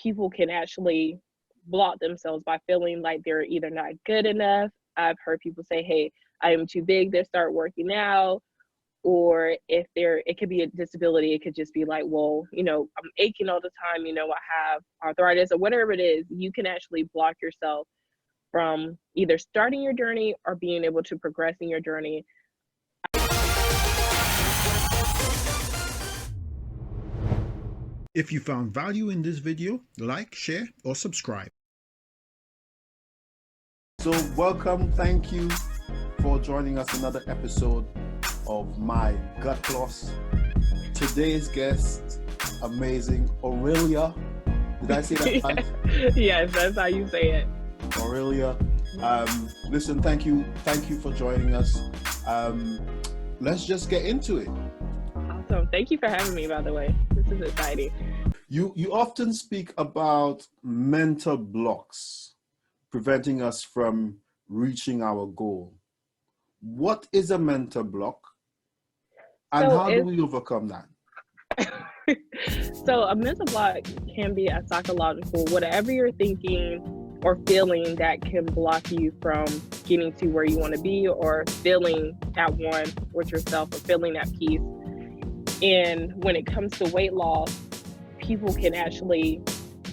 people can actually block themselves by feeling like they're either not good enough. I've heard people say, hey, I am too big to start working out. Or if it could be a disability, it could just be like, well, I'm aching all the time, I have arthritis or whatever it is. You can actually block yourself from either starting your journey or being able to progress in your journey. If you found value in this video, like, share, or subscribe. So welcome, thank you for joining us another episode of My Gut Loss. Today's guest, amazing Areulior. Did I say that right? Yes, that's how you say it. Areulior. Listen, thank you for joining us. Let's just get into it. Awesome. Thank you for having me, by the way. This is exciting. You often speak about mental blocks preventing us from reaching our goal. What is a mental block? And how do we overcome that? So a mental block can be a psychological, whatever you're thinking or feeling that can block you from getting to where you want to be, or feeling at one with yourself, or feeling at peace. And when it comes to weight loss, people can actually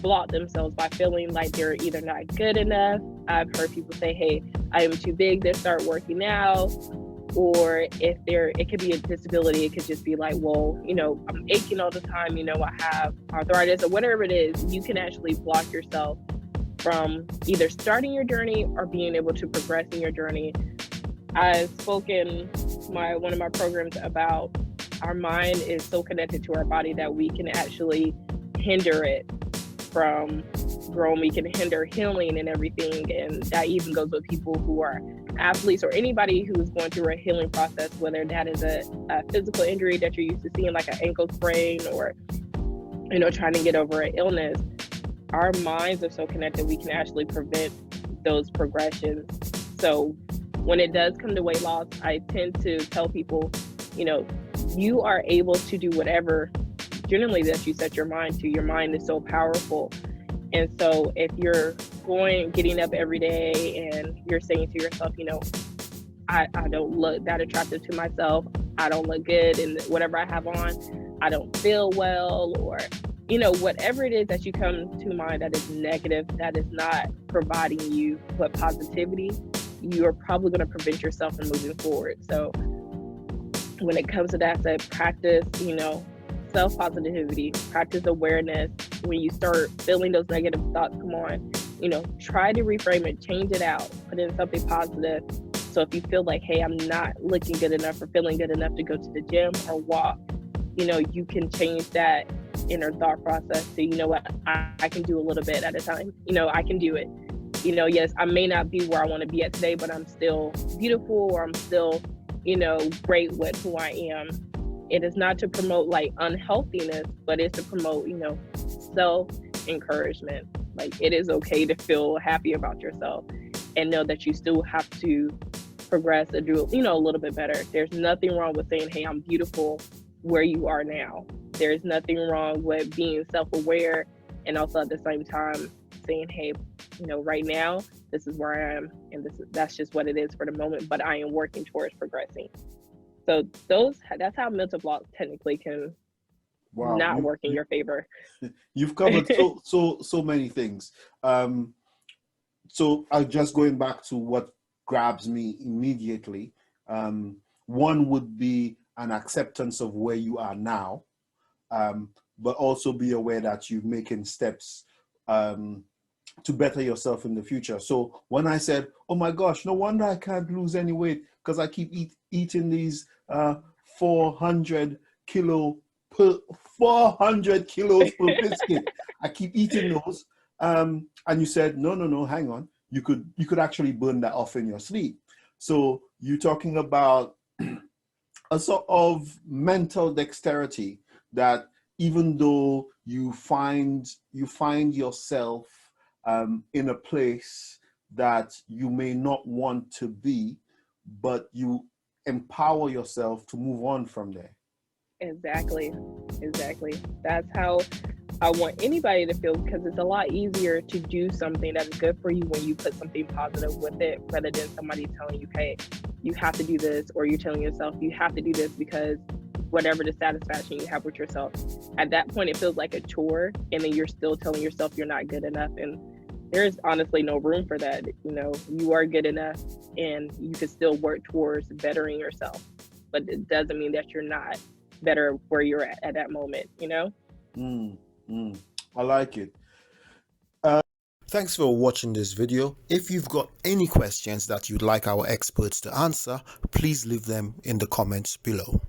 block themselves by feeling like they're either not good enough. I've heard people say, hey, I am too big to start working out. Or if it could be a disability, it could just be like, well, I'm aching all the time, I have arthritis or whatever it is. You can actually block yourself from either starting your journey or being able to progress in your journey. I spoke in one of my programs about our mind is so connected to our body that we can actually hinder it from growing. We can hinder healing and everything. And that even goes with people who are athletes or anybody who is going through a healing process, whether that is a physical injury that you're used to seeing, like an ankle sprain, or, trying to get over an illness. Our minds are so connected, we can actually prevent those progressions. So when it does come to weight loss, I tend to tell people, you are able to do whatever generally that you set your mind to. Your mind is so powerful. And so if you're getting up every day and you're saying to yourself, I don't look that attractive to myself, I don't look good in whatever I have on, I don't feel well, or, whatever it is that you come to mind that is negative, that is not providing you but positivity, you are probably going to prevent yourself from moving forward. So when it comes to that, say practice, self-positivity, practice awareness. When you start feeling those negative thoughts come on, try to reframe it, change it out, put in something positive. So if you feel like, hey, I'm not looking good enough or feeling good enough to go to the gym or walk, you can change that inner thought process to, you know what, I can do a little bit at a time. I can do it. Yes, I may not be where I want to be at today, but I'm still beautiful, or I'm still, great with who I am. It is not to promote like unhealthiness, but it's to promote, self-encouragement. Like, it is okay to feel happy about yourself and know that you still have to progress and do, a little bit better. There's nothing wrong with saying, hey, I'm beautiful where you are now. There's nothing wrong with being self-aware, and also at the same time saying, hey, right now, this is where I am, and that's just what it is for the moment, but I am working towards progressing. So that's how mental blocks technically can not work in your favor. You've covered so many things. So I'm just going back to what grabs me immediately. One would be an acceptance of where you are now, but also be aware that you're making steps to better yourself in the future. So when I said, oh my gosh, no wonder I can't lose any weight because I keep eating these 400 kilos per biscuit. I keep eating those. And you said, no, hang on. You could actually burn that off in your sleep. So you're talking about a sort of mental dexterity that even though you find yourself in a place that you may not want to be, but you empower yourself to move on from there. Exactly. That's how I want anybody to feel, because it's a lot easier to do something that is good for you when you put something positive with it, rather than somebody telling you, hey, you have to do this, or you're telling yourself you have to do this because whatever the satisfaction you have with yourself. At that point, it feels like a chore, and then you're still telling yourself you're not good enough. And there's honestly no room for that. You know, you are good enough, and you can still work towards bettering yourself. But it doesn't mean that you're not better where you're at that moment, you know? I like it. Thanks for watching this video. If you've got any questions that you'd like our experts to answer, please leave them in the comments below.